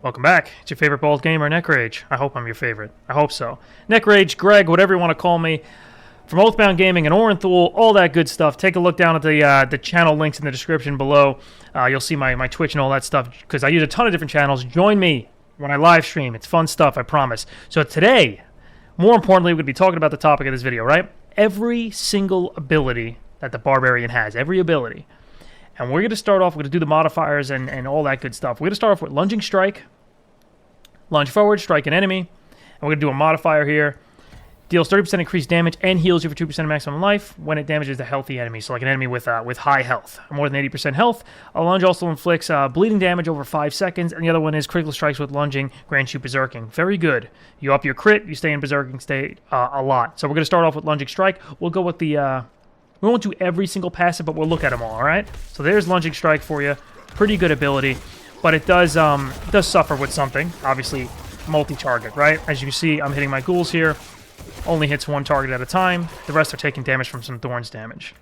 Welcome back. It's your favorite bald gamer, Nekrage. I hope I'm your favorite. I hope so. Nekrage, Greg, whatever you want to call me, from Oathbound Gaming and Orenthal, all that good stuff. Take a look down at the channel links in the description below. You'll see my Twitch and all that stuff, because I use a ton of different channels. Join me when I live stream. It's fun stuff, I promise. So today, more importantly, we're going to be talking about the topic of this video, right? Every single ability that the Barbarian has. Every ability. And we're going to start off, we're going to do the modifiers and all that good stuff. We're going to start off with lunging strike, lunge forward, strike an enemy, and we're going to do a modifier here. Deals 30% increased damage and heals you for 2% of maximum life when it damages a healthy enemy, so like an enemy with high health, more than 80% health. A lunge also inflicts bleeding damage over 5 seconds, and the other one is critical strikes with lunging, grants you berserking. Very good. You up your crit, you stay in berserking state a lot. So we're going to start off with lunging strike. We'll go with the... we won't do every single passive, but we'll look at them all right? So there's lunging strike for you. Pretty good ability, but it does suffer with something. Obviously, multi-target, right? As you can see, I'm hitting my ghouls here. Only hits one target at a time. The rest are taking damage from some thorns damage.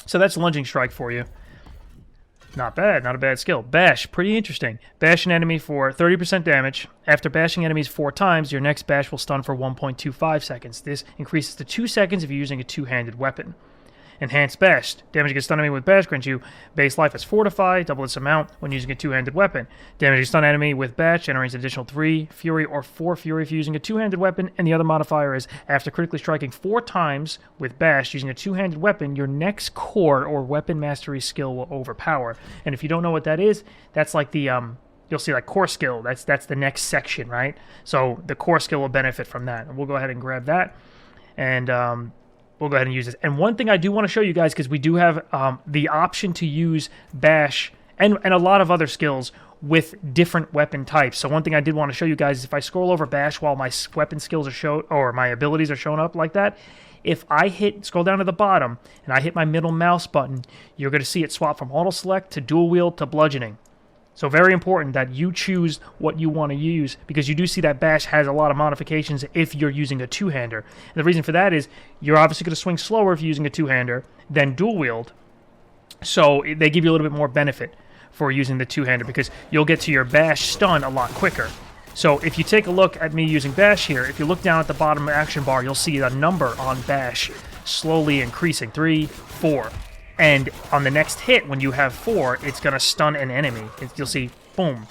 So that's lunging strike for you. Not bad, not a bad skill. Bash, pretty interesting. Bash an enemy for 30% damage. After bashing enemies 4 times, your next bash will stun for 1.25 seconds. This increases to 2 seconds if you're using a two-handed weapon. Enhanced Bash. Damage against stun enemy with Bash grants you base life as fortified, double its amount when using a two-handed weapon. Damage against stun enemy with Bash generates an additional 3 Fury or 4 Fury if you're using a two-handed weapon, and the other modifier is after critically striking 4 times with Bash using a two-handed weapon, your next core or weapon mastery skill will overpower. And if you don't know what that is, that's like the you'll see like core skill. That's the next section, right? So the core skill will benefit from that. And we'll go ahead and grab that. And we'll go ahead and use this. And one thing I do want to show you guys, because we do have the option to use Bash and a lot of other skills with different weapon types. So one thing I did want to show you guys is if I scroll over Bash while my weapon skills are shown, or my abilities are showing up like that, if I scroll down to the bottom and I hit my middle mouse button, you're going to see it swap from auto select to dual wield to bludgeoning. So very important that you choose what you want to use, because you do see that Bash has a lot of modifications if you're using a two-hander. And the reason for that is you're obviously going to swing slower if you're using a two-hander than dual wield. So they give you a little bit more benefit for using the two-hander, because you'll get to your Bash stun a lot quicker. So if you take a look at me using Bash here, if you look down at the bottom action bar, you'll see the number on Bash slowly increasing. 3, 4. And on the next hit, when you have 4, it's going to stun an enemy. You'll see, boom.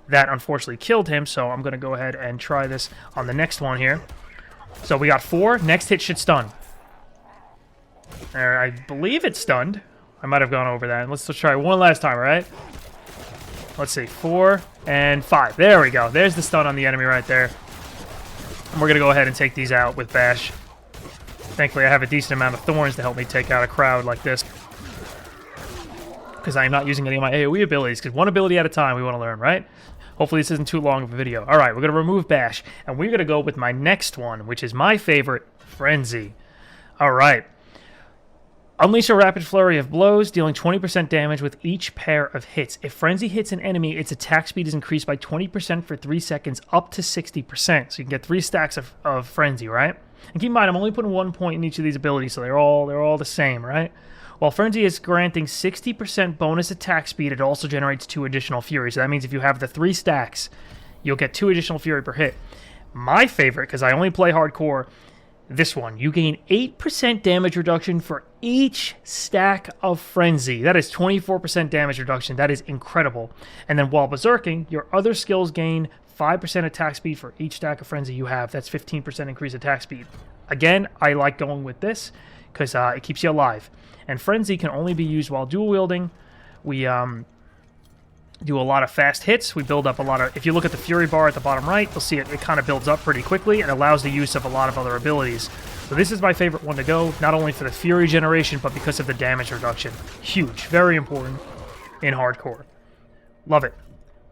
That unfortunately killed him, so I'm going to go ahead and try this on the next one here. So we got 4. Next hit should stun. I believe it's stunned. I might have gone over that. Let's try one last time, all right? Let's see, 4 and 5. There we go. There's the stun on the enemy right there. And we're going to go ahead and take these out with Bash. Thankfully, I have a decent amount of thorns to help me take out a crowd like this, because I'm not using any of my AoE abilities, because one ability at a time we want to learn, right? Hopefully this isn't too long of a video. All right, we're going to remove Bash, and we're going to go with my next one, which is my favorite, Frenzy. All right. Unleash a rapid flurry of blows, dealing 20% damage with each pair of hits. If Frenzy hits an enemy, its attack speed is increased by 20% for 3 seconds, up to 60%. So you can get 3 stacks of Frenzy, right? And keep in mind, I'm only putting 1 point in each of these abilities, so they're all the same, right? While Frenzy is granting 60% bonus attack speed, it also generates 2 additional Fury. So that means if you have the 3 stacks, you'll get 2 additional Fury per hit. My favorite, because I only play hardcore, this one. You gain 8% damage reduction for each stack of Frenzy. That is 24% damage reduction. That is incredible. And then while berserking, your other skills gain 5% attack speed for each stack of Frenzy you have. That's 15% increased attack speed. Again, I like going with this because it keeps you alive. And Frenzy can only be used while dual wielding. We do a lot of fast hits. We build up a lot of... If you look at the Fury bar at the bottom right, you'll see it kind of builds up pretty quickly and allows the use of a lot of other abilities. So this is my favorite one to go, not only for the Fury generation, but because of the damage reduction. Huge. Very important in hardcore. Love it.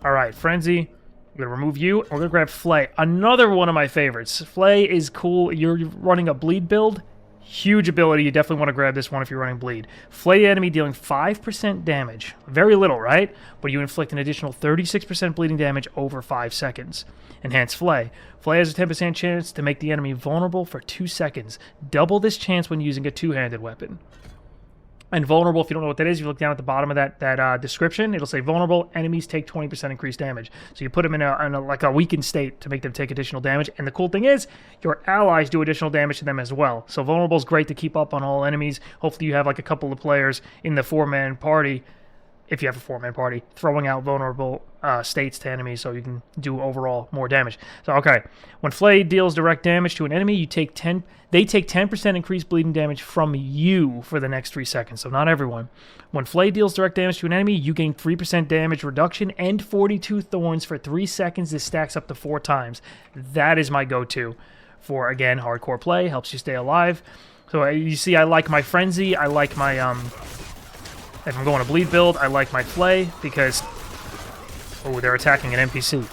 All right, Frenzy. We're going to remove you. We're going to grab Flay. Another one of my favorites. Flay is cool. You're running a bleed build. Huge ability. You definitely want to grab this one if you're running bleed. Flay enemy dealing 5% damage. Very little, right? But you inflict an additional 36% bleeding damage over 5 seconds. Enhanced Flay. Flay has a 10% chance to make the enemy vulnerable for 2 seconds. Double this chance when using a two-handed weapon. And vulnerable, if you don't know what that is, you look down at the bottom of that description. It'll say vulnerable enemies take 20% increased damage. So you put them in a like a weakened state to make them take additional damage. And the cool thing is, your allies do additional damage to them as well. So vulnerable is great to keep up on all enemies. Hopefully you have like a couple of players in the 4-man party, if you have a 4-man party, throwing out vulnerable states to enemies so you can do overall more damage. So, okay, when Flay deals direct damage to an enemy, they take 10% increased bleeding damage from you for the next 3 seconds, so not everyone. When Flay deals direct damage to an enemy, you gain 3% damage reduction and 42 thorns for 3 seconds. This stacks up to 4 times. That is my go-to for, again, hardcore play. Helps you stay alive. So you see I like my Frenzy, I like my... If I'm going to bleed build, I like my Flay because... Oh, they're attacking an NPC.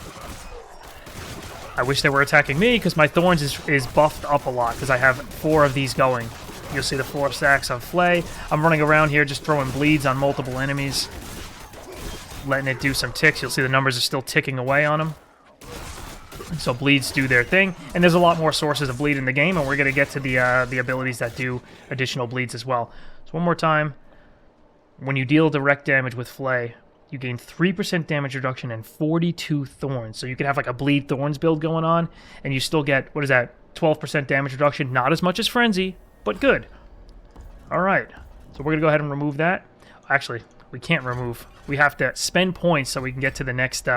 I wish they were attacking me because my Thorns is buffed up a lot because I have 4 of these going. You'll see the 4 stacks of Flay. I'm running around here just throwing bleeds on multiple enemies. Letting it do some ticks. You'll see the numbers are still ticking away on them. So bleeds do their thing. And there's a lot more sources of bleed in the game, and we're going to get to the abilities that do additional bleeds as well. So one more time. When you deal direct damage with Flay, you gain 3% damage reduction and 42 thorns. So you could have like a bleed thorns build going on, and you still get, what is that, 12% damage reduction. Not as much as Frenzy, but good. Alright, so we're going to go ahead and remove that. Actually, we can't remove. We have to spend points so we can get to the next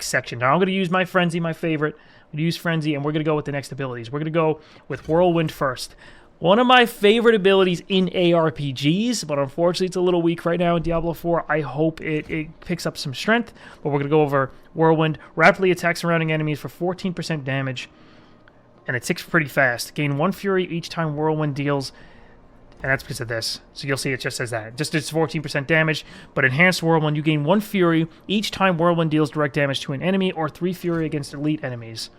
section. Now I'm going to use my Frenzy, my favorite. I'm going to use Frenzy, and we're going to go with the next abilities. We're going to go with Whirlwind first. One of my favorite abilities in ARPGs, but unfortunately it's a little weak right now in Diablo IV. I hope it picks up some strength, but we're going to go over Whirlwind. Rapidly attacks surrounding enemies for 14% damage, and it ticks pretty fast. Gain 1 Fury each time Whirlwind deals, and that's because of this. So you'll see it just says that. Just it's 14% damage, but Enhanced Whirlwind, you gain 1 Fury each time Whirlwind deals direct damage to an enemy, or 3 Fury against elite enemies.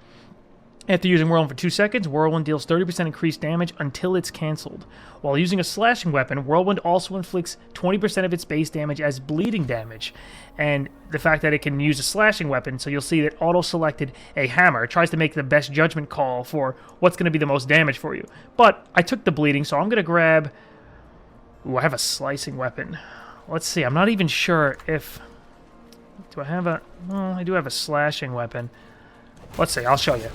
After using Whirlwind for 2 seconds, Whirlwind deals 30% increased damage until it's cancelled. While using a slashing weapon, Whirlwind also inflicts 20% of its base damage as bleeding damage. And the fact that it can use a slashing weapon, so you'll see that auto-selected a hammer. It tries to make the best judgment call for what's going to be the most damage for you. But I took the bleeding, so I'm going to grab... Ooh, I have a slicing weapon. Let's see, I'm not even sure if... Do I have a... Well, I do have a slashing weapon. Let's see, I'll show you.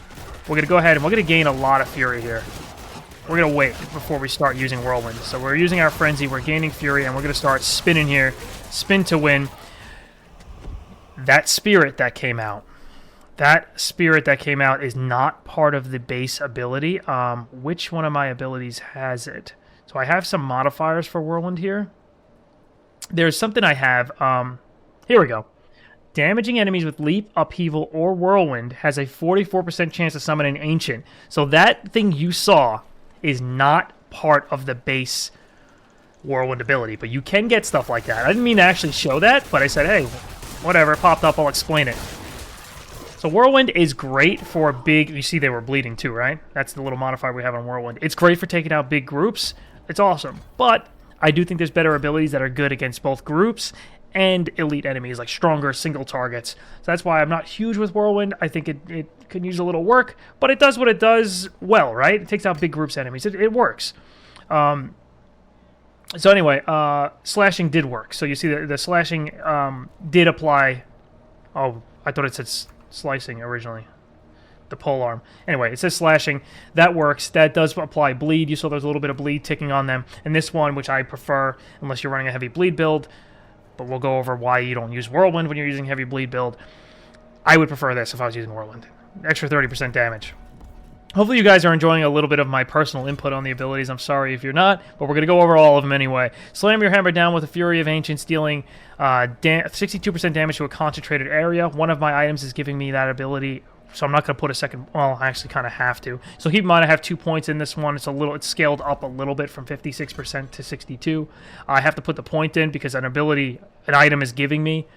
We're going to go ahead and we're going to gain a lot of Fury here. We're going to wait before we start using Whirlwind. So we're using our Frenzy, we're gaining Fury, and we're going to start spinning here. Spin to win. That Spirit that came out is not part of the base ability. Which one of my abilities has it? So I have some modifiers for Whirlwind here. There's something I have. Here we go. Damaging enemies with Leap, Upheaval, or Whirlwind has a 44% chance to summon an Ancient. So that thing you saw is not part of the base Whirlwind ability, but you can get stuff like that. I didn't mean to actually show that, but I said, hey, whatever, it popped up, I'll explain it. So Whirlwind is great for big... You see they were bleeding too, right? That's the little modifier we have on Whirlwind. It's great for taking out big groups. It's awesome. But I do think there's better abilities that are good against both groups and elite enemies, like stronger single targets. So that's why I'm not huge with Whirlwind. I think it could use a little work, but it does what it does well, right? It takes out big groups enemies. It works. So anyway, slashing did work. So you see the slashing did apply... Oh, I thought it said slicing originally. The polearm. Anyway, it says slashing. That works. That does apply bleed. You saw there's a little bit of bleed ticking on them. And this one, which I prefer, unless you're running a heavy bleed build, but we'll go over why you don't use Whirlwind when you're using heavy bleed build. I would prefer this if I was using Whirlwind. Extra 30% damage. Hopefully you guys are enjoying a little bit of my personal input on the abilities. I'm sorry if you're not, but we're going to go over all of them anyway. Slam your hammer down with a Fury of Ancients, dealing 62% damage to a concentrated area. One of my items is giving me that ability, so I'm not going to put a second... Well, I actually kind of have to. So keep in mind I have 2 points in this one. It's scaled up a little bit from 56% to 62%. I have to put the point in because an item is giving me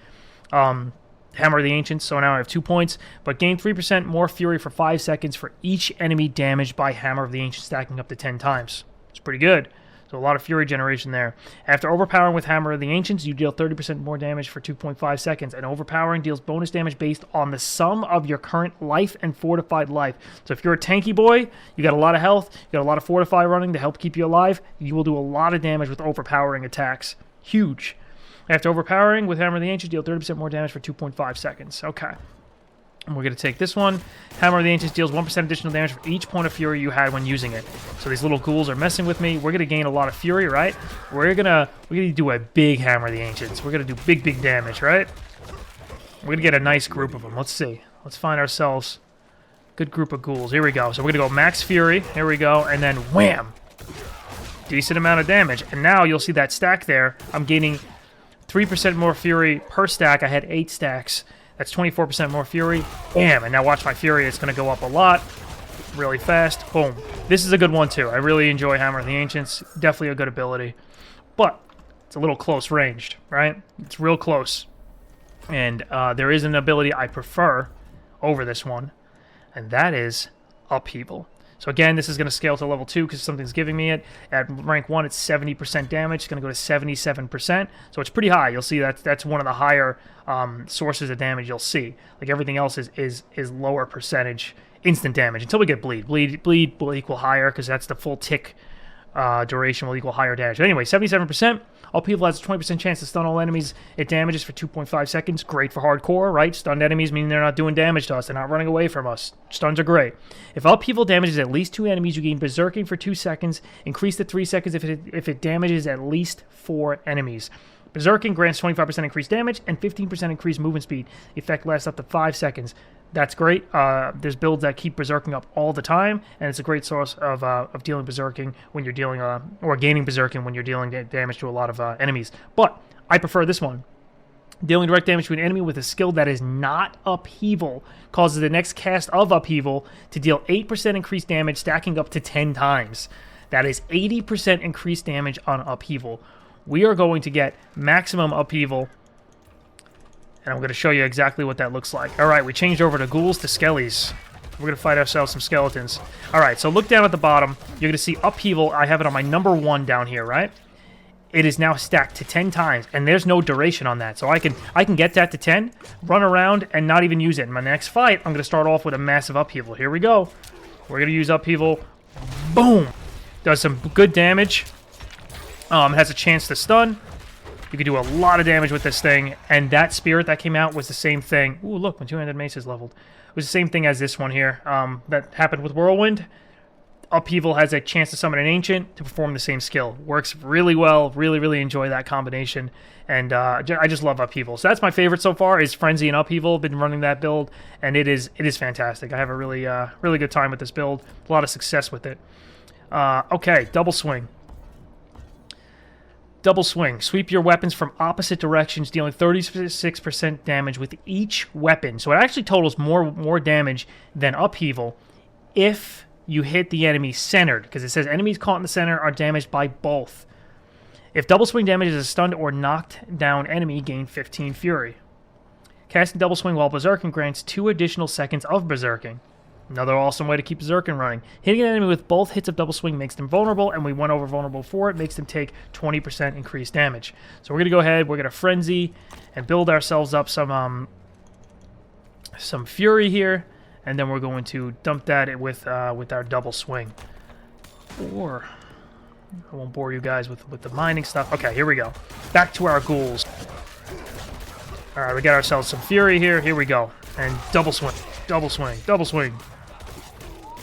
Hammer of the Ancients, so now I have 2 points. But gain 3% more Fury for 5 seconds for each enemy damaged by Hammer of the Ancients, stacking up to 10 times. It's pretty good. So a lot of fury generation there. After overpowering with Hammer of the Ancients, you deal 30% more damage for 2.5 seconds. And overpowering deals bonus damage based on the sum of your current life and fortified life. So if you're a tanky boy, you got a lot of health, you got a lot of fortify running to help keep you alive, you will do a lot of damage with overpowering attacks. Huge. After overpowering with Hammer of the Ancients, deal 30% more damage for 2.5 seconds. Okay. And we're going to take this one. Hammer of the Ancients deals 1% additional damage for each point of fury you had when using it. So these little ghouls are messing with me. We're going to gain a lot of fury, right? We're gonna do a big Hammer of the Ancients. We're going to do big damage, right? We're going to get a nice group of them. Let's see. Let's find ourselves a good group of ghouls. Here we go. So we're going to go max fury. Here we go. And then wham! Decent amount of damage. And now you'll see that stack there. I'm gaining 3% more fury per stack. I had 8 stacks. That's 24% more fury. Bam! And now watch my fury. It's going to go up a lot. Really fast. Boom. This is a good one, too. I really enjoy Hammer of the Ancients. Definitely a good ability. But it's a little close ranged, right? It's real close. And there is an ability I prefer over this one. And that is Upheaval. So again, this is going to scale to level 2 because something's giving me it. At rank 1, it's 70% damage. It's going to go to 77%. So it's pretty high. You'll see that's one of the higher sources of damage you'll see. Like everything else is lower percentage instant damage until we get bleed. Bleed will equal higher because that's the full tick duration will equal higher damage. But anyway, 77%. Upheaval has a 20% chance to stun all enemies it damages for 2.5 seconds. Great for hardcore, right? Stunned enemies mean they're not doing damage to us. They're not running away from us. Stuns are great. If Upheaval damages at least 2 enemies, you gain Berserking for 2 seconds. Increase to 3 seconds if it damages at least 4 enemies. Berserking grants 25% increased damage and 15% increased movement speed. The effect lasts up to 5 seconds. That's great. There's builds that keep Berserking up all the time, and it's a great source of dealing Berserking when you're dealing, or gaining Berserking when you're dealing damage to a lot of enemies. But I prefer this one. Dealing direct damage to an enemy with a skill that is not Upheaval causes the next cast of Upheaval to deal 8% increased damage, stacking up to 10 times. That is 80% increased damage on Upheaval. We are going to get maximum Upheaval, and I'm going to show you exactly what that looks like. All right, we changed over to ghouls to skellies. We're going to fight ourselves some skeletons. All right, so look down at the bottom. You're going to see Upheaval. I have it on my number 1 down here, right? It is now stacked to 10 times, and there's no duration on that. So I can get that to 10, run around, and not even use it. In my next fight, I'm going to start off with a massive Upheaval. Here we go. We're going to use Upheaval. Boom! Does some good damage. Has a chance to stun. You can do a lot of damage with this thing, and that spirit that came out was the same thing. Ooh, look, when 2-handed mace is leveled. It was the same thing as this one here. That happened with Whirlwind. Upheaval has a chance to summon an Ancient to perform the same skill. Works really well. Really enjoy that combination, and I just love Upheaval. So that's my favorite so far is Frenzy and Upheaval. Been running that build, and it is fantastic. I have a really good time with this build. A lot of success with it. Okay, double swing. Double swing. Sweep your weapons from opposite directions, dealing 36% damage with each weapon. So it actually totals more damage than Upheaval if you hit the enemy centered, because it says enemies caught in the center are damaged by both. If double swing damages a stunned or knocked down enemy, gain 15 fury. Casting double swing while berserking grants 2 additional seconds of berserking. Another awesome way to keep berserking running. Hitting an enemy with both hits of double swing makes them vulnerable, and we went over vulnerable before. It makes them take 20% increased damage. So we're going to go ahead, we're going to frenzy, and build ourselves up some fury here, and then we're going to dump that with our double swing. Or I won't bore you guys with the mining stuff. Okay, here we go. Back to our ghouls. All right, we got ourselves some fury here. Here we go, and double swing, double swing, double swing.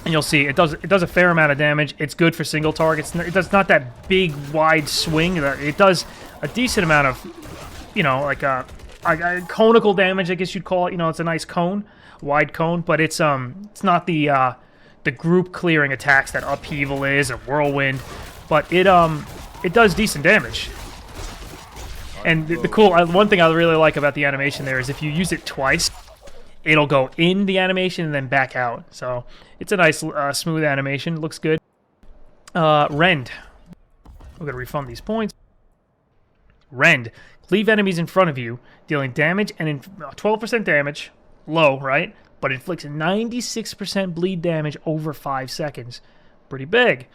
And you'll see it does a fair amount of damage. It's good for single targets. It does not that big wide swing. It does a decent amount of, like a conical damage, I guess you'd call it. It's a nice cone, wide cone, but it's not the group clearing attacks that Upheaval is or Whirlwind, but it does decent damage. And the cool one thing I really like about the animation there is if you use it twice, it'll go in the animation and then back out. So it's a nice smooth animation. Looks good. Rend. We're gonna refund these points. Rend. Cleave enemies in front of you, dealing damage and 12% damage. Low, right? But inflicts 96% bleed damage over 5 seconds. Pretty big.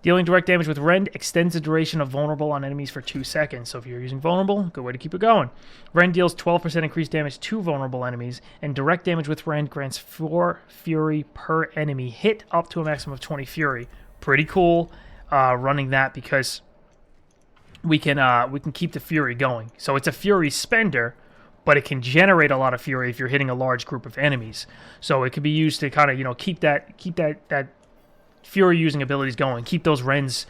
Dealing direct damage with Rend extends the duration of vulnerable on enemies for 2 seconds. So if you're using vulnerable, good way to keep it going. Rend deals 12% increased damage to vulnerable enemies, and direct damage with Rend grants 4 fury per enemy hit, up to a maximum of 20 fury. Pretty cool running that, because we can keep the fury going. So it's a fury spender, but it can generate a lot of fury if you're hitting a large group of enemies. So it can be used to kind of, keep that fury using abilities going. Keep those Rends,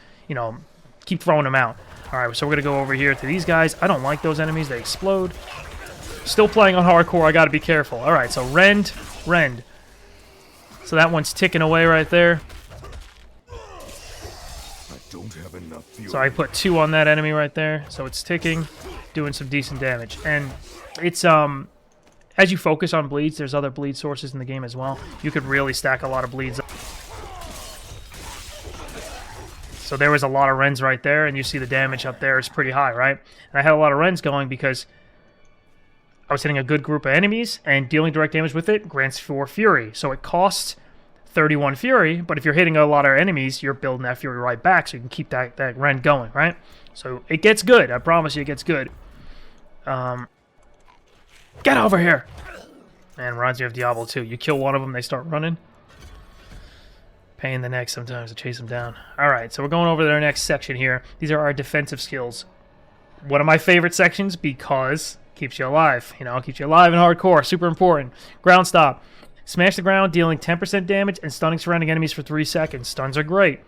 keep throwing them out. All right, so we're going to go over here to these guys. I don't like those enemies. They explode. Still playing on hardcore. I got to be careful. All right, so Rend. So that one's ticking away right there. So I put 2 on that enemy right there. So it's ticking, doing some decent damage. And it's, as you focus on bleeds, there's other bleed sources in the game as well. You could really stack a lot of bleeds up. So there was a lot of Rends right there, and you see the damage up there is pretty high, right? And I had a lot of Rends going because I was hitting a good group of enemies, and dealing direct damage with it grants 4 fury. So it costs 31 fury, but if you're hitting a lot of enemies, you're building that fury right back, so you can keep that Rend going, right? So it gets good. I promise you it gets good. Get over here! Man, reminds me of Diablo 2. You kill one of them, they start running. Pain in the neck sometimes to chase them down. Alright, so we're going over to our next section here. These are our defensive skills. One of my favorite sections because it keeps you alive. Keeps you alive in hardcore. Super important. Ground Stomp. Smash the ground, dealing 10% damage and stunning surrounding enemies for 3 seconds. Stuns are great.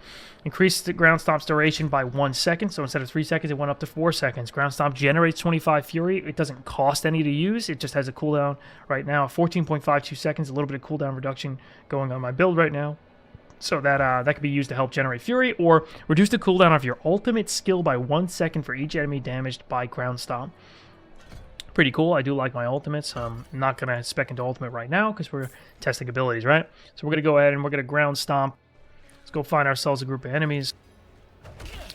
Increase the Ground Stomp's duration by 1 second, so instead of 3 seconds, it went up to 4 seconds. Ground Stomp generates 25 fury. It doesn't cost any to use. It just has a cooldown right now, 14.52 seconds, a little bit of cooldown reduction going on my build right now. So that could be used to help generate fury, or reduce the cooldown of your ultimate skill by 1 second for each enemy damaged by Ground Stomp. Pretty cool. I do like my ultimates. I'm not going to spec into ultimate right now because we're testing abilities, right? So we're going to go ahead and we're going to Ground Stomp. Let's go find ourselves a group of enemies.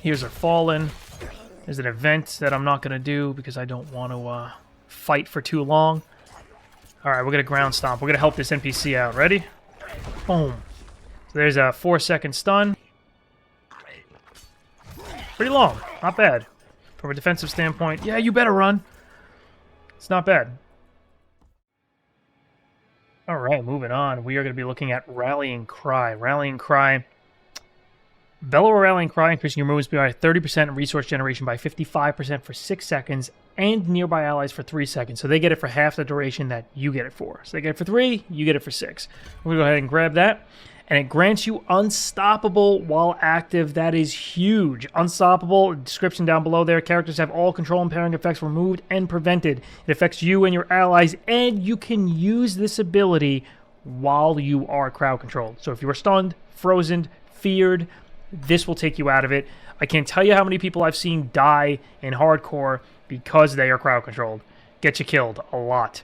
Here's our Fallen. There's an event that I'm not going to do because I don't want to fight for too long. All right, we're going to Ground Stomp. We're going to help this NPC out. Ready? Boom. So there's a 4-second stun. Pretty long. Not bad. From a defensive standpoint, yeah, you better run. It's not bad. All right, moving on. We are going to be looking at Rallying Cry. Rallying Cry. Bellow or Rallying Cry, increasing your movement speed by 30% and resource generation by 55% for 6 seconds, and nearby allies for 3 seconds. So they get it for half the duration that you get it for. So they get it for 3, you get it for 6. We're going to go ahead and grab that. And it grants you Unstoppable while active. That is huge. Unstoppable, description down below there. Characters have all control impairing effects removed and prevented. It affects you and your allies, and you can use this ability while you are crowd controlled. So if you are stunned, frozen, feared, this will take you out of it. I can't tell you how many people I've seen die in hardcore because they are crowd controlled. Get you killed a lot.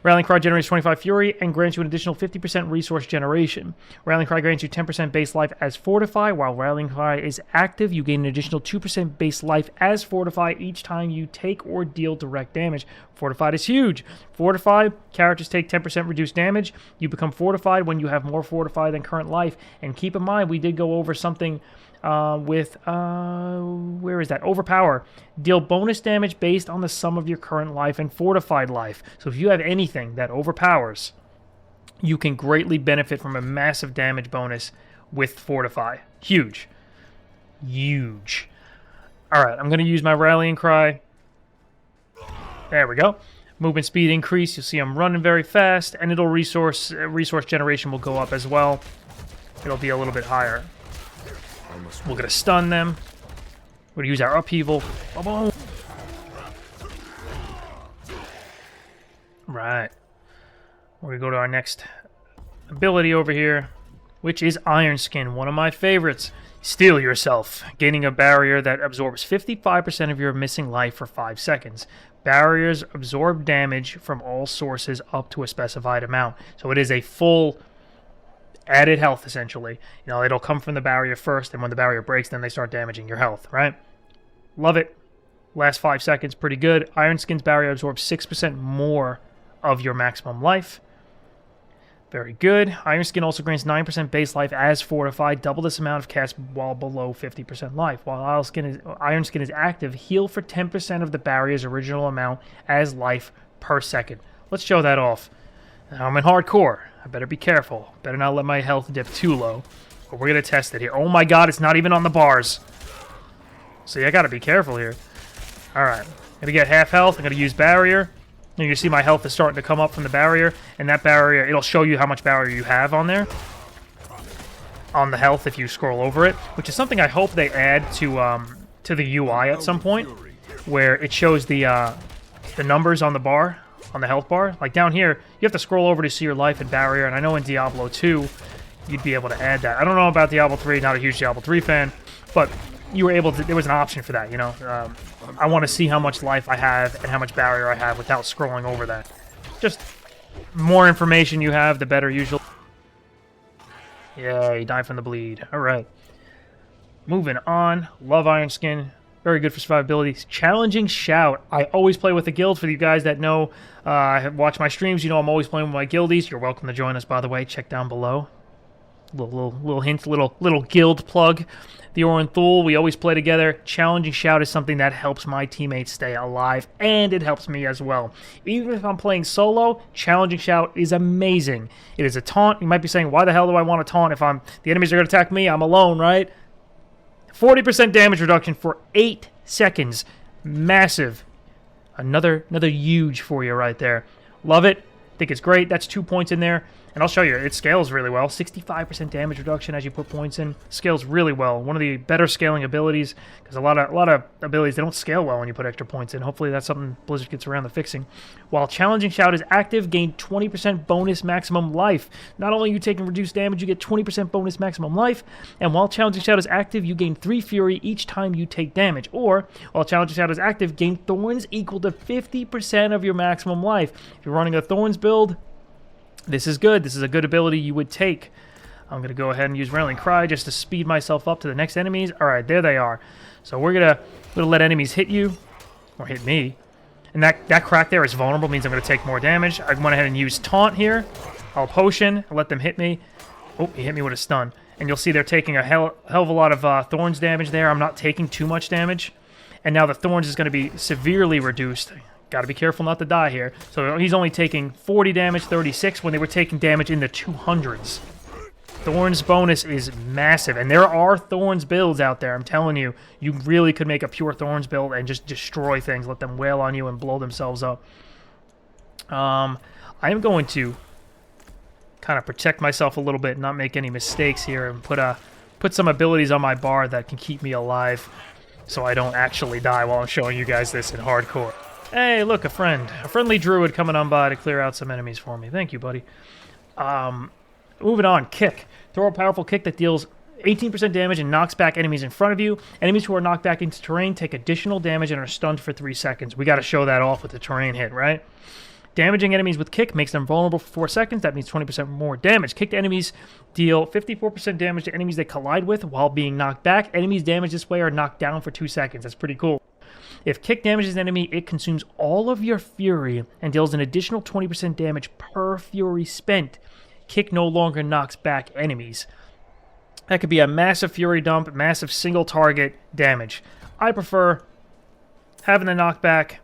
Rallying Cry generates 25 fury and grants you an additional 50% resource generation. Rallying Cry grants you 10% base life as Fortify. While Rallying Cry is active, you gain an additional 2% base life as Fortify each time you take or deal direct damage. Fortified is huge. Fortified, characters take 10% reduced damage. You become Fortified when you have more Fortify than current life. And keep in mind, we did go over something with, where is that? Overpower. Deal bonus damage based on the sum of your current life and fortified life. So if you have anything that overpowers, you can greatly benefit from a massive damage bonus with Fortify. Huge. Huge. Alright, I'm going to use my Rallying Cry. There we go. Movement speed increase. You'll see I'm running very fast, and it'll resource generation will go up as well. It'll be a little bit higher. We're going to stun them. We're going to use our Upheaval. Boom. Right. We're going to go to our next ability over here, which is Iron Skin, one of my favorites. Steel Yourself, gaining a barrier that absorbs 55% of your missing life for 5 seconds. Barriers absorb damage from all sources up to a specified amount. So it is a full added health, essentially. You know, it'll come from the barrier first, and when the barrier breaks, then they start damaging your health, right? Love it. Last 5 seconds, pretty good. Iron Skin's barrier absorbs 6% more of your maximum life. Very good. Iron Skin also grants 9% base life as fortified, double this amount of cast while below 50% life. While Iron Skin is active, heal for 10% of the barrier's original amount as life per second. Let's show that off. Now I'm in hardcore. I better be careful. Better not let my health dip too low. But we're going to test it here. Oh my god, it's not even on the bars. See, I got to be careful here. Alright. I'm going to get half health. I'm going to use barrier. And you see my health is starting to come up from the barrier. And that barrier, it'll show you how much barrier you have on there. On the health if you scroll over it. Which is something I hope they add to the UI at some point. Where it shows the numbers on the bar. On the health bar. Like down here, you have to scroll over to see your life and barrier. And I know in Diablo 2, you'd be able to add that. I don't know about Diablo 3. Not a huge Diablo 3 fan. But you were able to, there was an option for that, you know. I want to see how much life I have and how much barrier I have without scrolling over that. Just more information you have, the better usually. Yeah, you die from the bleed. Alright. Moving on. Love Iron Skin. Very good for survivability. Challenging Shout. I always play with the guild. For you guys that know, watch my streams, you know I'm always playing with my guildies. You're welcome to join us, by the way. Check down below. Little hint, little guild plug. The Oathbound, we always play together. Challenging Shout is something that helps my teammates stay alive, and it helps me as well. Even if I'm playing solo, Challenging Shout is amazing. It is a taunt. You might be saying, why the hell do I want to taunt if the enemies are going to attack me? I'm alone, right? 40% damage reduction for 8 seconds. Massive. Another huge for you right there. Love it. Think it's great. That's 2 points in there. And I'll show you, it scales really well. 65% damage reduction as you put points in. Scales really well. One of the better scaling abilities, because a lot of abilities, they don't scale well when you put extra points in. Hopefully that's something Blizzard gets around to fixing. While Challenging Shout is active, gain 20% bonus maximum life. Not only are you taking reduced damage, you get 20% bonus maximum life. And while Challenging Shout is active, you gain 3 fury each time you take damage. Or, while Challenging Shout is active, gain thorns equal to 50% of your maximum life. If you're running a thorns build, this is good. This is a good ability you would take. I'm going to go ahead and use Nekrage just to speed myself up to the next enemies. All right, there they are. So we're going to let enemies hit you, or hit me. And that crack there is vulnerable, means I'm going to take more damage. I went ahead and used Taunt here. I'll potion, I'll let them hit me. Oh, he hit me with a stun. And you'll see they're taking a hell of a lot of Thorns damage there. I'm not taking too much damage. And now the Thorns is going to be severely reduced. Got to be careful not to die here. So he's only taking 40 damage, 36, when they were taking damage in the 200s. Thorns bonus is massive. And there are Thorns builds out there, I'm telling you. You really could make a pure Thorns build and just destroy things. Let them wail on you and blow themselves up. I am going to kind of protect myself a little bit, not make any mistakes here, and put some abilities on my bar that can keep me alive so I don't actually die while I'm showing you guys this in hardcore. Hey, look, a friend. A friendly druid coming on by to clear out some enemies for me. Thank you, buddy. Moving on. Kick. Throw a powerful kick that deals 18% damage and knocks back enemies in front of you. Enemies who are knocked back into terrain take additional damage and are stunned for 3 seconds. We got to show that off with the terrain hit, right? Damaging enemies with kick makes them vulnerable for 4 seconds. That means 20% more damage. Kicked enemies deal 54% damage to enemies they collide with while being knocked back. Enemies damaged this way are knocked down for 2 seconds. That's pretty cool. If kick damages an enemy, it consumes all of your fury and deals an additional 20% damage per fury spent. Kick no longer knocks back enemies. That could be a massive fury dump, massive single target damage. I prefer having the knockback.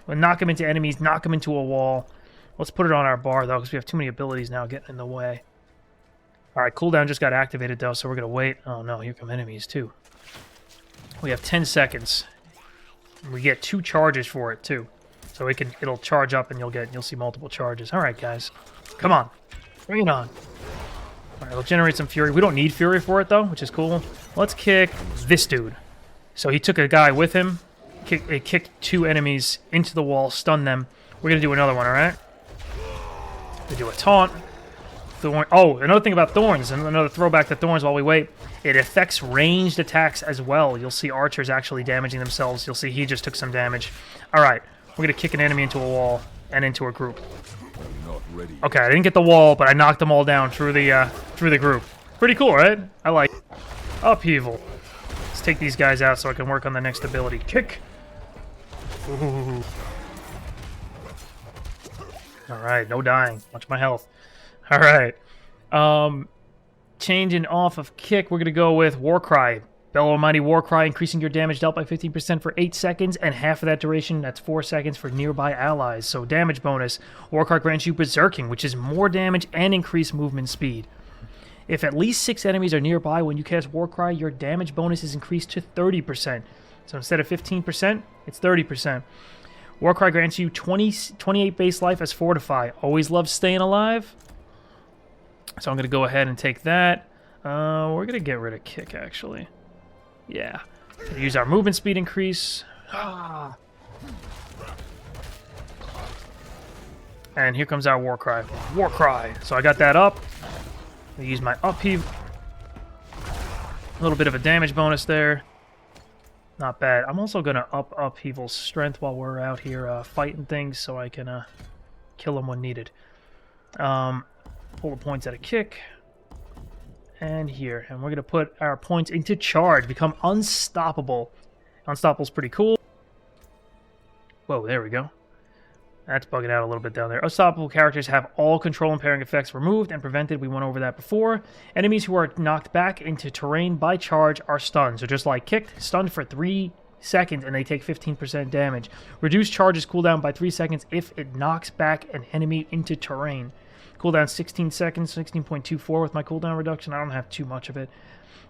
We'll knock them into enemies, knock them into a wall. Let's put it on our bar, though, because we have too many abilities now getting in the way. Alright, cooldown just got activated, though, so we're going to wait. Oh, no, here come enemies, too. We have 10 seconds. We get 2 charges for it, too. So it'll charge up, and you'll see multiple charges. Alright, guys. Come on. Bring it on. Alright, we'll generate some fury. We don't need fury for it, though, which is cool. Let's kick this dude. So he took a guy with him. It kicked 2 enemies into the wall, stunned them. We're going to do another one, alright? We do a taunt. Thorn. Oh, another thing about Thorns, and another throwback to Thorns while we wait. It affects ranged attacks as well. You'll see archers actually damaging themselves. You'll see he just took some damage. Alright, we're going to kick an enemy into a wall and into a group. Okay, I didn't get the wall, but I knocked them all down through the group. Pretty cool, right? I like it. Upheaval. Let's take these guys out so I can work on the next ability. Kick. Ooh. Alright, no dying. Watch my health. All right. Changing off of kick, we're going to go with Warcry. Bellow Almighty Warcry, increasing your damage dealt by 15% for 8 seconds, and half of that duration, that's 4 seconds, for nearby allies. So damage bonus. Warcry grants you Berserking, which is more damage and increased movement speed. If at least 6 enemies are nearby when you cast Warcry, your damage bonus is increased to 30%. So instead of 15%, it's 30%. Warcry grants you 28 base life as Fortify. Always love staying alive. So I'm going to go ahead and take that. We're going to get rid of kick, actually. Yeah. Use our movement speed increase. And here comes our Warcry. Warcry. So I got that up. I use my Upheaval. A little bit of a damage bonus there. Not bad. I'm also going to up Upheaval's strength while we're out here fighting things so I can kill them when needed. Pull the points at a kick. And here. And we're going to put our points into charge. Become unstoppable. Unstoppable's pretty cool. Whoa, there we go. That's bugging out a little bit down there. Unstoppable characters have all control impairing effects removed and prevented. We went over that before. Enemies who are knocked back into terrain by charge are stunned. So just like kicked, stunned for 3 seconds and they take 15% damage. Reduce charges cooldown by 3 seconds if it knocks back an enemy into terrain. Cooldown 16 seconds, 16.24 with my cooldown reduction. I don't have too much of it.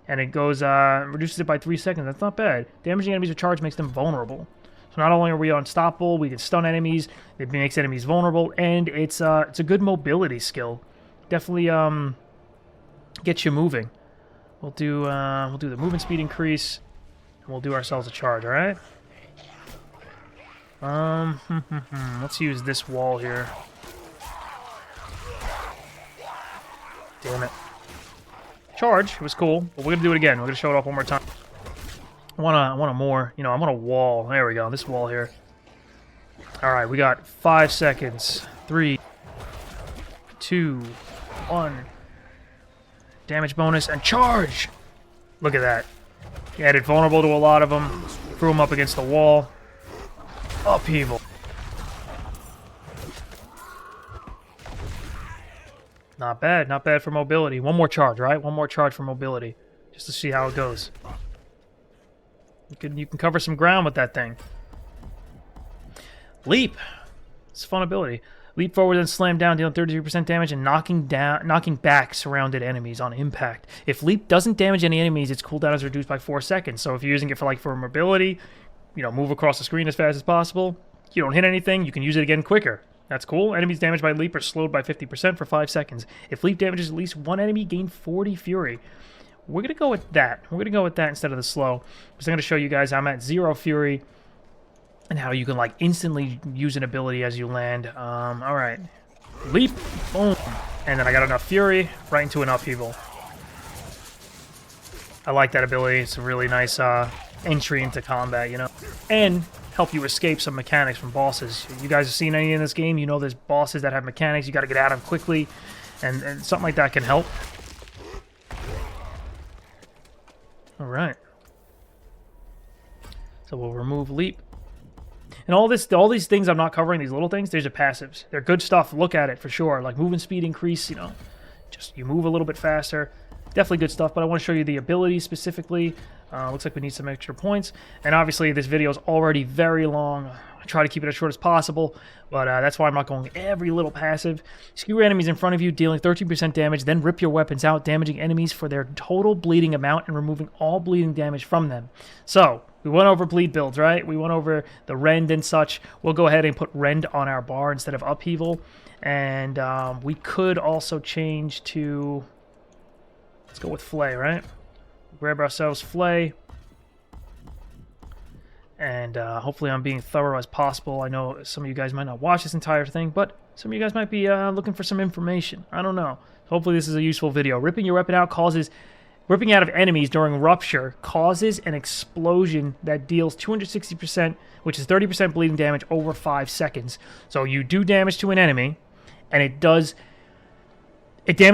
And it goes, reduces it by 3 seconds. That's not bad. Damaging enemies with charge makes them vulnerable. So not only are we unstoppable, we can stun enemies. It makes enemies vulnerable, and it's a good mobility skill. Definitely gets you moving. We'll do the movement speed increase, and we'll do ourselves a charge. All right. Let's use this wall here. Damn it. Charge. It was cool, but we're gonna do it again. We're gonna show it off one more time. I want a more, I want a wall. There we go, this wall here. Alright, we got 5 seconds. 3, 2, 1. Damage bonus and charge! Look at that. He added vulnerable to a lot of them. Threw them up against the wall. Upheaval. Not bad, not bad for mobility. One more charge, right? One more charge for mobility. Just to see how it goes. You can cover some ground with that thing. Leap. It's a fun ability. Leap forward and slam down, dealing 33% damage and knocking back surrounded enemies on impact. If Leap doesn't damage any enemies, its cooldown is reduced by 4 seconds. So if you're using it for mobility, move across the screen as fast as possible, you don't hit anything, you can use it again quicker. That's cool. Enemies damaged by Leap are slowed by 50% for 5 seconds. If Leap damages at least one enemy, gain 40 Fury. We're going to go with that. We're going to go with that instead of the slow. Because I'm going to show you guys I'm at 0 Fury and how you can instantly use an ability as you land. Alright. Leap. Boom. And then I got enough Fury right into an Upheaval. I like that ability. It's a really nice entry into combat, And help you escape some mechanics from bosses. You guys have seen any in this game, there's bosses that have mechanics. You got to get at them quickly. And something like that can help. Alright. So we'll remove Leap. And all these things I'm not covering, these little things, there's a passives. They're good stuff. Look at it for sure. Like movement speed increase, just you move a little bit faster. Definitely good stuff, but I want to show you the abilities specifically. Looks like we need some extra points. And obviously this video is already very long. I try to keep it as short as possible, but that's why I'm not going every little passive. Skewer enemies in front of you, dealing 13% damage, then rip your weapons out, damaging enemies for their total bleeding amount and removing all bleeding damage from them. So, we went over bleed builds, right? We went over the rend and such. We'll go ahead and put rend on our bar instead of upheaval. And we could also change to... Let's go with Flay, right? Grab ourselves Flay. And hopefully I'm being thorough as possible. I know some of you guys might not watch this entire thing, but some of you guys might be looking for some information. I don't know. Hopefully this is a useful video. Ripping your weapon out causes... Ripping out of enemies during Rupture causes an explosion that deals 260%, which is 30% bleeding damage over 5 seconds. So you do damage to an enemy, and it damages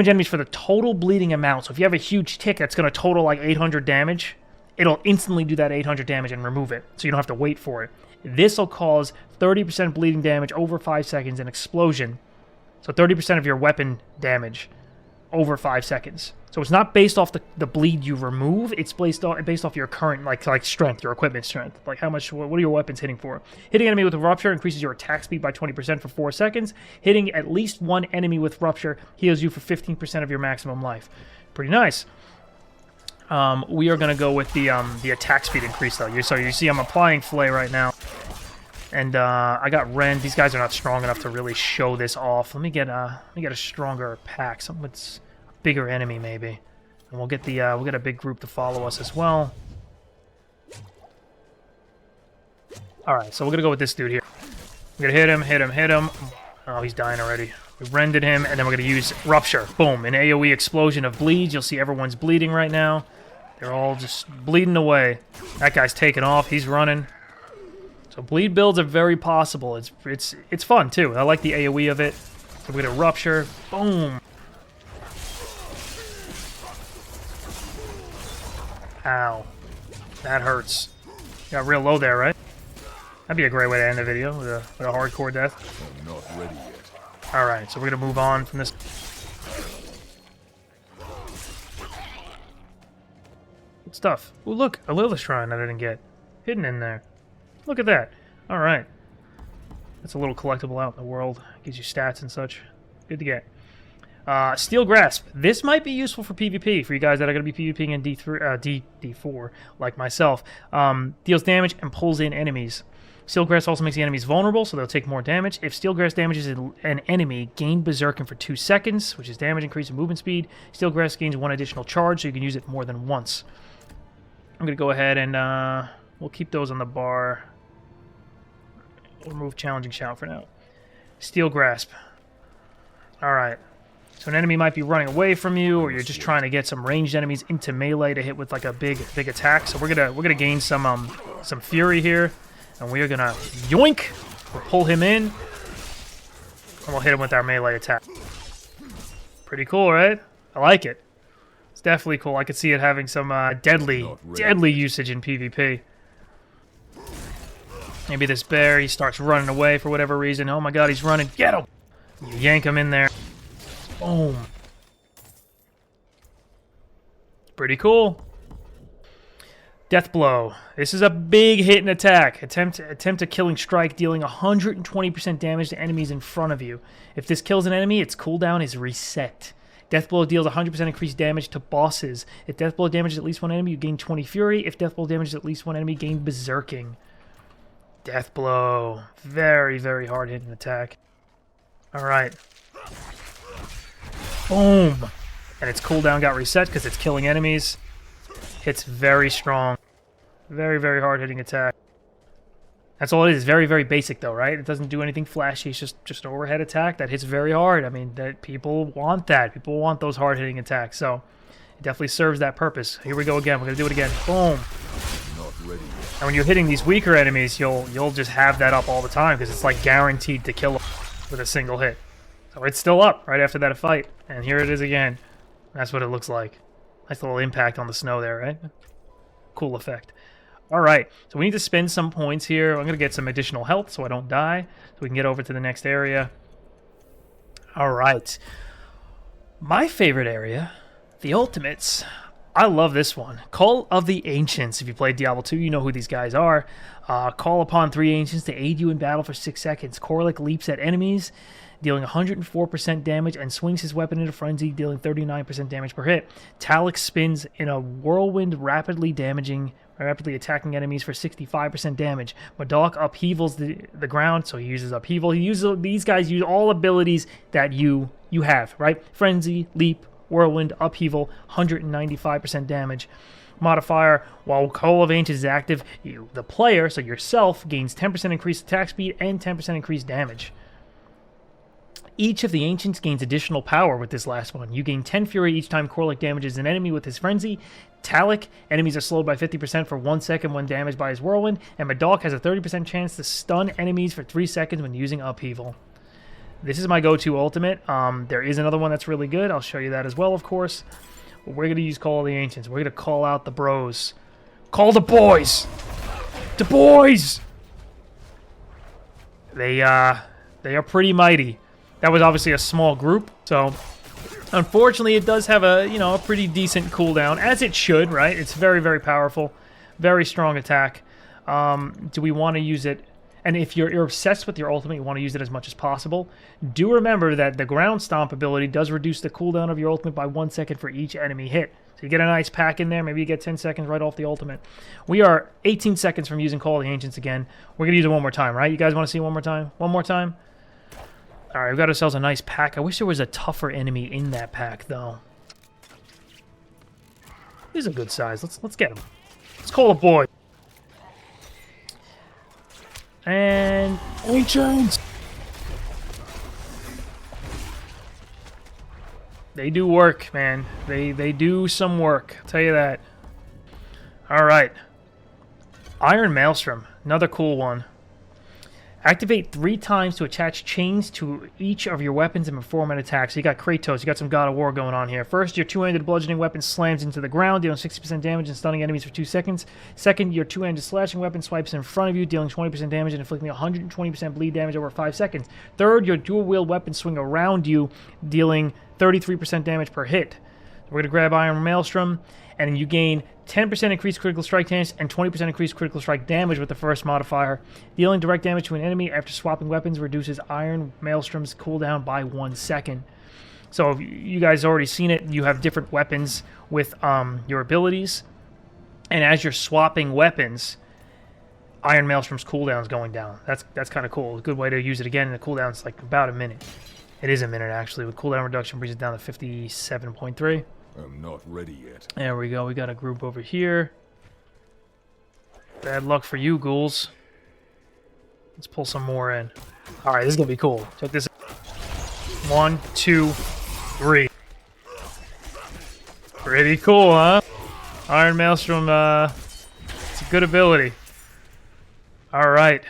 enemies for the total bleeding amount. So if you have a huge tick that's going to total like 800 damage, it'll instantly do that 800 damage and remove it, so you don't have to wait for it. This will cause 30% bleeding damage over 5 seconds, an explosion, So 30% of your weapon damage over 5 seconds. So it's not based off the bleed you remove. It's based off your current like strength, your equipment strength. Like how much, what are your weapons hitting for? Hitting enemy with a rupture increases your attack speed by 20% for 4 seconds. Hitting at least one enemy with rupture heals you for 15% of your maximum life. Pretty nice. We are gonna go with the attack speed increase though. So you see I'm applying Flay right now. And I got Rend. These guys are not strong enough to really show this off. Let me get a stronger pack, something with a bigger enemy maybe, and we'll get a big group to follow us as well. All right, so we're gonna go with this dude here. We're gonna hit him. Oh, he's dying already. We Rended him, and then we're gonna use Rupture. Boom! An AOE explosion of bleeds. You'll see everyone's bleeding right now. They're all just bleeding away. That guy's taking off. He's running. So bleed builds are very possible. It's fun too. I like the AoE of it. So we're gonna Rupture. Boom. Ow. That hurts. Got real low there, right? That'd be a great way to end the video with a hardcore death. I'm not ready yet. Alright, so we're gonna move on from this. Good stuff. Ooh, look, a Lilith Shrine that I didn't get. Hidden in there. Look at that. Alright. That's a little collectible out in the world. Gives you stats and such. Good to get. Steel Grasp. This might be useful for PvP, for you guys that are going to be PvPing in D4, like myself. Deals damage and pulls in enemies. Steel Grasp also makes the enemies vulnerable, so they'll take more damage. If Steel Grasp damages an enemy, gain Berserking for 2 seconds, which is damage increase in movement speed. Steel Grasp gains 1 additional charge, so you can use it more than once. I'm going to go ahead and we'll keep those on the bar. We'll remove Challenging Shout for now. Steel Grasp. Alright. So an enemy might be running away from you, or you're just trying to get some ranged enemies into melee to hit with like a big attack. So we're gonna gain some fury here, and we are gonna yoink. We'll pull him in, and we'll hit him with our melee attack. Pretty cool, right? I like it. It's definitely cool. I could see it having some deadly usage in PvP. Maybe this bear, he starts running away for whatever reason. Oh my god, he's running. Get him! You yank him in there. Boom. Pretty cool. Death Blow. This is a big hit and attack. Attempt a killing strike, dealing 120% damage to enemies in front of you. If this kills an enemy, its cooldown is reset. Death Blow deals 100% increased damage to bosses. If Death Blow damages at least one enemy, you gain 20 Fury. If Death Blow damages at least one enemy, gain Berserking. Death Blow. Very, very hard-hitting attack. Alright. Boom! And its cooldown got reset because it's killing enemies. Hits very strong. Very, very hard-hitting attack. That's all it is. Very, very basic, though, right? It doesn't do anything flashy. It's just an overhead attack that hits very hard. I mean, that people want that. People want those hard-hitting attacks, so it definitely serves that purpose. Here we go again. We're going to do it again. Boom! And when you're hitting these weaker enemies, you'll just have that up all the time because it's like guaranteed to kill them with a single hit. So it's still up right after that fight. And here it is again. That's what it looks like. Nice little impact on the snow there, right? Cool effect. Alright, so we need to spend some points here. I'm going to get some additional health so I don't die. So we can get over to the next area. Alright. My favorite area, the Ultimates. I love this one. Call of the Ancients. If you played Diablo 2, you know who these guys are. Call upon 3 Ancients to aid you in battle for 6 seconds. Korlik leaps at enemies, dealing 104% damage, and swings his weapon into frenzy, dealing 39% damage per hit. Talik spins in a whirlwind, rapidly attacking enemies for 65% damage. Modok upheavals the ground, so he uses upheaval. These guys use all abilities that you have, right? Frenzy, leap, whirlwind, upheaval, 195% damage. Modifier, while Call of Ancients is active, the player, so yourself, gains 10% increased attack speed and 10% increased damage. Each of the Ancients gains additional power with this last one. You gain 10 Fury each time Korlik damages an enemy with his Frenzy. Talik, enemies are slowed by 50% for 1 second when damaged by his Whirlwind. And Modok has a 30% chance to stun enemies for 3 seconds when using Upheaval. This is my go-to ultimate. There is another one that's really good. I'll show you that as well, of course. But we're going to use Call of the Ancients. We're going to call out the bros. Call the boys! The boys! They are pretty mighty. That was obviously a small group, so unfortunately it does have a, a pretty decent cooldown, as it should, right? It's very, very powerful, very strong attack. Do we want to use it? And if you're obsessed with your ultimate, you want to use it as much as possible. Do remember that the ground stomp ability does reduce the cooldown of your ultimate by 1 second for each enemy hit. So you get a nice pack in there. Maybe you get 10 seconds right off the ultimate. We are 18 seconds from using Call of the Ancients again. We're going to use it one more time, right? You guys want to see it one more time? One more time? All right, we've got ourselves a nice pack. I wish there was a tougher enemy in that pack, though. He's a good size. Let's get him. Let's call a boy. And Ancients. They do work, man. They do some work. I'll tell you that. All right. Iron Maelstrom, another cool one. Activate 3 times to attach chains to each of your weapons and perform an attack. So you got Kratos, you got some God of War going on here. First, your two-handed bludgeoning weapon slams into the ground, dealing 60% damage and stunning enemies for 2 seconds. Second, your two-handed slashing weapon swipes in front of you, dealing 20% damage and inflicting 120% bleed damage over 5 seconds. Third, your dual-wield weapons swing around you, dealing 33% damage per hit. So we're going to grab Iron Maelstrom, and you gain 10% increased critical strike chance and 20% increased critical strike damage with the first modifier. Dealing direct damage to an enemy after swapping weapons reduces Iron Maelstrom's cooldown by 1 second. So you guys already seen it. You have different weapons with your abilities. And as you're swapping weapons, Iron Maelstrom's cooldown is going down. That's kind of cool. A good way to use it again. And the cooldown's like about a minute. It is a minute, actually. With cooldown reduction, brings it down to 57.3. I'm not ready yet. There we go. We got a group over here. Bad luck for you, ghouls. Let's pull some more in. All right, this is going to be cool. Check this out. 1, 2, 3. Pretty cool, huh? Iron Maelstrom, it's a good ability. All right.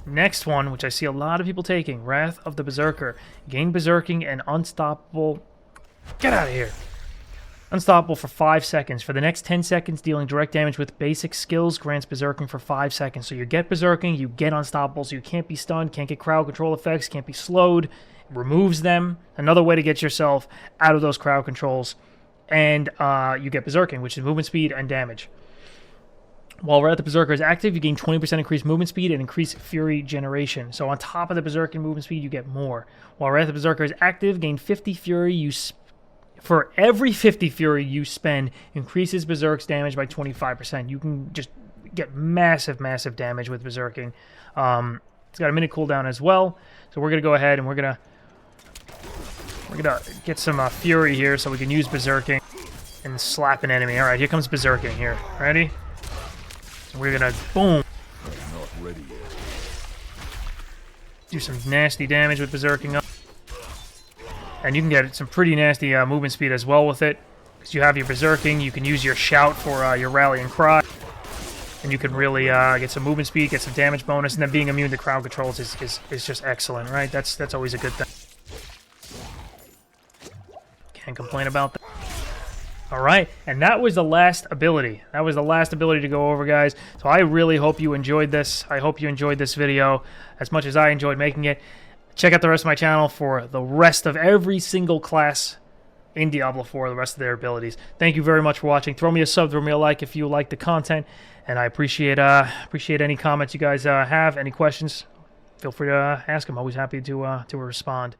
Next one, which I see a lot of people taking. Wrath of the Berserker. Gain Berserking and Unstoppable... Get out of here. Unstoppable for 5 seconds. For the next 10 seconds, dealing direct damage with basic skills grants Berserking for 5 seconds. So you get Berserking, you get Unstoppable, so you can't be stunned, can't get crowd control effects, can't be slowed. It removes them. Another way to get yourself out of those crowd controls. And you get Berserking, which is movement speed and damage. While Wrath of the Berserker is active, you gain 20% increased movement speed and increased Fury generation. So on top of the Berserking movement speed, you get more. While Wrath of the Berserker is active, gain 50 Fury. For every 50 Fury you spend, increases Berserk's damage by 25%. You can just get massive, massive damage with Berserking. It's got a minute cooldown as well. So we're going to go ahead and we're going to get some Fury here so we can use Berserking and slap an enemy. All right, here comes Berserking here. Ready? We're going to, boom. I'm not ready yet. Do some nasty damage with Berserking up. And you can get some pretty nasty movement speed as well with it. Because you have your Berserking, you can use your Shout for your Rallying Cry. And you can really get some movement speed, get some damage bonus, and then being immune to crowd controls is just excellent, right? That's always a good thing. Can't complain about that. Alright, and that was the last ability. That was the last ability to go over, guys. So I really hope you enjoyed this. I hope you enjoyed this video as much as I enjoyed making it. Check out the rest of my channel for the rest of every single class in Diablo IV, the rest of their abilities. Thank you very much for watching. Throw me a sub, throw me a like if you like the content, and I appreciate any comments you guys have, any questions. Feel free to ask them. Always happy to respond.